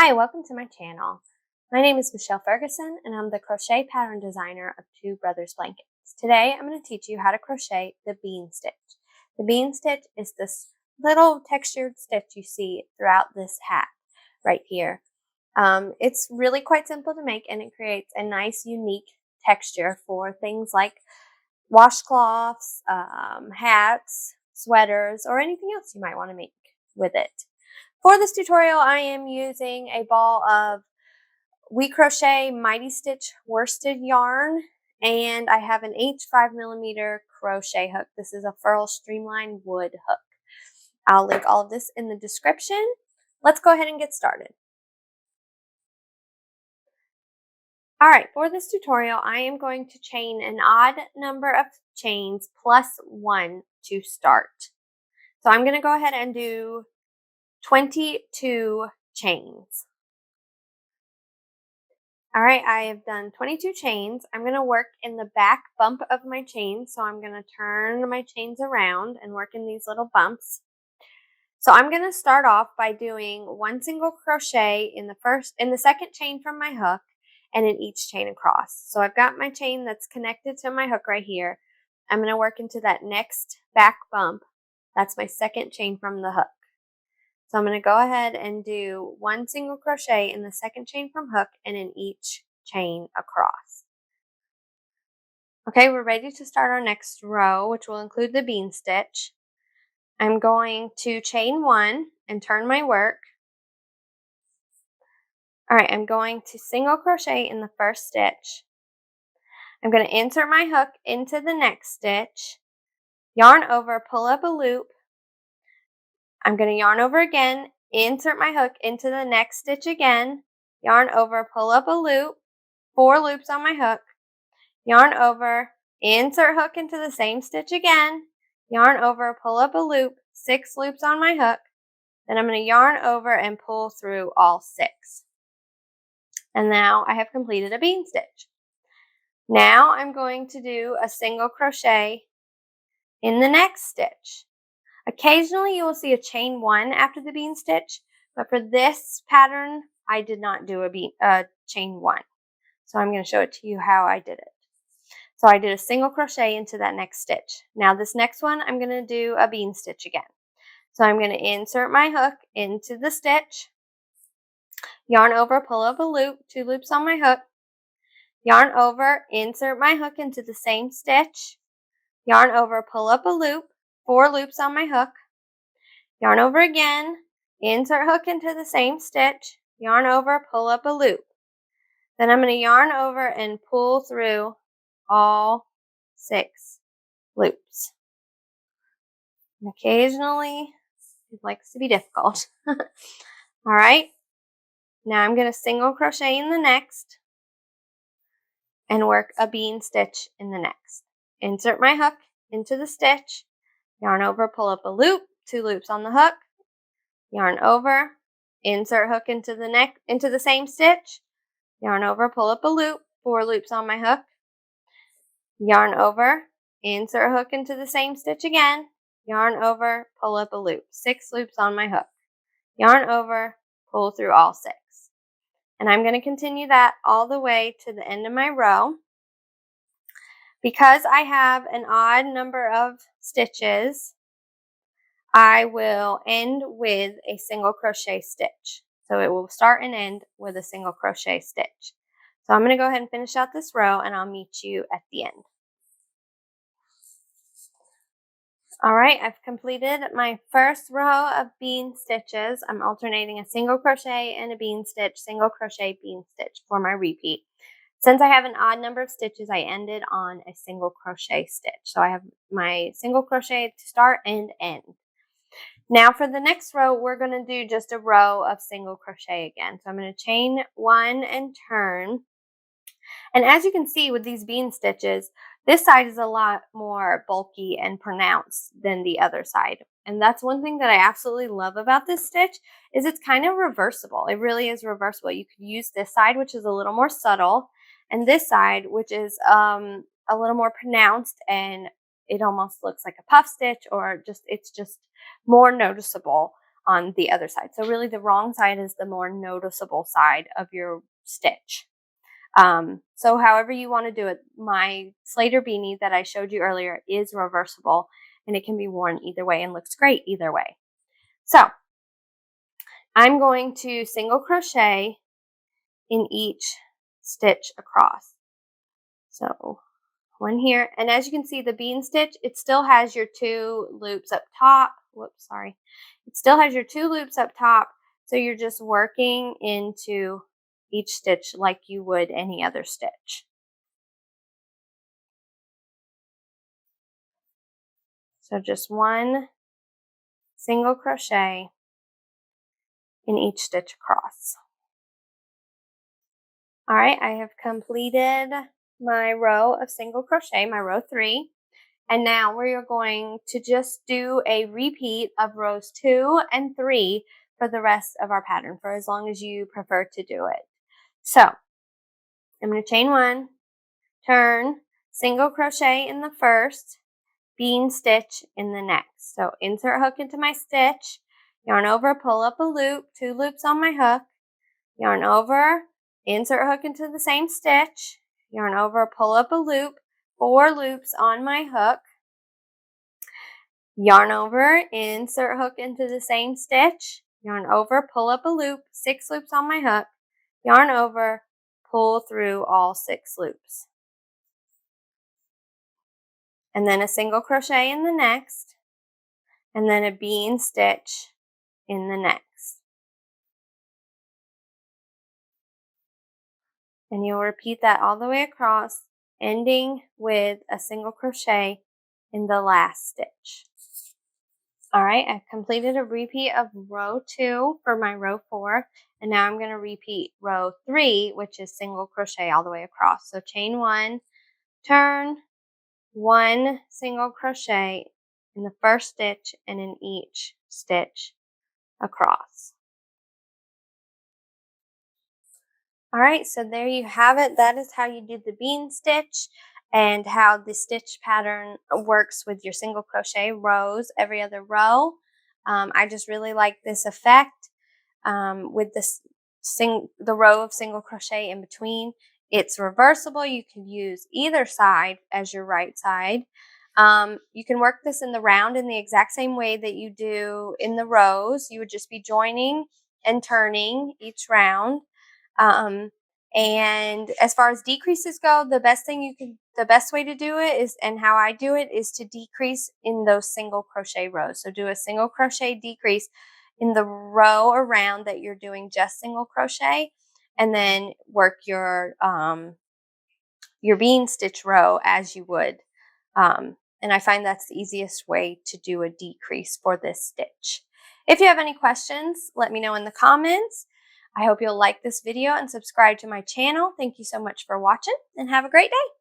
Hi, welcome to my channel. My name is Michelle Ferguson and I'm the crochet pattern designer of Two Brothers Blankets. Today I'm going to teach you how to crochet the bean stitch. The bean stitch is this little textured stitch you see throughout this hat right here. It's really quite simple to make and it creates a nice unique texture for things like washcloths, hats, sweaters, or anything else you might want to make with it. For this tutorial, I am using a ball of We Crochet Mighty Stitch worsted yarn, and I have an H5mm crochet hook. This is a Furl Streamline wood hook. I'll link all of this in the description. Let's go ahead and get started. All right, for this tutorial, I am going to chain an odd number of chains plus 1 to start. So I'm going to go ahead and do 22 chains. All right, I have done 22 chains. I'm going to work in the back bump of my chain. So I'm going to turn my chains around and work in these little bumps. So I'm going to start off by doing 1 single crochet in the second chain from my hook and in each chain across. So I've got my chain that's connected to my hook right here. I'm going to work into that next back bump. That's my second chain from the hook. So I'm going to go ahead and do 1 single crochet in the second chain from hook and in each chain across. Okay, we're ready to start our next row, which will include the bean stitch. I'm going to chain 1 and turn my work. All right, I'm going to single crochet in the first stitch. I'm going to insert my hook into the next stitch, yarn over, pull up a loop. I'm going to yarn over again, insert my hook into the next stitch again, yarn over, pull up a loop, 4 loops on my hook, yarn over, insert hook into the same stitch again, yarn over, pull up a loop, 6 loops on my hook, then I'm going to yarn over and pull through all 6. And now I have completed a bean stitch. Now I'm going to do a single crochet in the next stitch. Occasionally you will see a chain 1 after the bean stitch, but for this pattern, I did not do a chain 1. So I'm going to show it to you how I did it. So I did a single crochet into that next stitch. Now this next one, I'm going to do a bean stitch again. So I'm going to insert my hook into the stitch, yarn over, pull up a loop, 2 loops on my hook, yarn over, insert my hook into the same stitch, yarn over, pull up a loop, 4 loops on my hook, yarn over again, insert hook into the same stitch, yarn over, pull up a loop. Then I'm going to yarn over and pull through all 6 loops. And occasionally, it likes to be difficult. All right, now I'm going to single crochet in the next and work a bean stitch in the next. Insert my hook into the stitch, yarn over, pull up a loop, 2 loops on the hook, yarn over, insert hook into the same stitch, yarn over, pull up a loop, 4 loops on my hook, yarn over, insert hook into the same stitch again, yarn over, pull up a loop, 6 loops on my hook, yarn over, pull through all 6. And I'm going to continue that all the way to the end of my row. Because I have an odd number of stitches, I will end with a single crochet stitch. So it will start and end with a single crochet stitch. So I'm going to go ahead and finish out this row and I'll meet you at the end. All right, I've completed my first row of bean stitches. I'm alternating a single crochet and a bean stitch, single crochet, bean stitch for my repeat. Since I have an odd number of stitches, I ended on a single crochet stitch. So I have my single crochet to start and end. Now for the next row, we're going to do just a row of single crochet again. So I'm going to chain 1 and turn. And as you can see with these bean stitches, this side is a lot more bulky and pronounced than the other side. And that's one thing that I absolutely love about this stitch is it's kind of reversible. It really is reversible. You could use this side, which is a little more subtle, and this side, which is a little more pronounced, and it almost looks like a puff stitch, or it's just more noticeable on the other side. So really the wrong side is the more noticeable side of your stitch. So however you want to do it, my Slater beanie that I showed you earlier is reversible, and it can be worn either way and looks great either way. So I'm going to single crochet in each stitch across. So one here, and as you can see, the bean stitch, it still has your 2 loops up top. Whoops, sorry. It still has your 2 loops up top, so you're just working into each stitch like you would any other stitch. So just one single crochet in each stitch across. All right, I have completed my row of single crochet, my row 3. And now we're going to just do a repeat of rows 2 and 3 for the rest of our pattern, for as long as you prefer to do it. So I'm going to chain 1, turn, single crochet in the first, bean stitch in the next. So insert hook into my stitch, yarn over, pull up a loop, 2 loops on my hook, yarn over, insert hook into the same stitch, yarn over, pull up a loop, 4 loops on my hook, yarn over, insert hook into the same stitch, yarn over, pull up a loop, 6 loops on my hook, yarn over, pull through all 6 loops. And then a single crochet in the next, and then a bean stitch in the next. And you'll repeat that all the way across, ending with a single crochet in the last stitch. All right, I've completed a repeat of row 2 for my row 4, and now I'm going to repeat row 3, which is single crochet all the way across. So chain 1, turn, 1 single crochet in the first stitch and in each stitch across. All right, so there you have it. That is how you do the bean stitch and how the stitch pattern works with your single crochet rows every other row. I just really like this effect with this the row of single crochet in between. It's reversible. You can use either side as your right side. You can work this in the round in the exact same way that you do in the rows. You would just be joining and turning each round. And as far as decreases go, the best way to do it is, and how I do it, is to decrease in those single crochet rows. So do a single crochet decrease in the row around that you're doing just single crochet, and then work your bean stitch row as you would. And I find that's the easiest way to do a decrease for this stitch. If you have any questions, let me know in the comments. I hope you'll like this video and subscribe to my channel. Thank you so much for watching, and have a great day.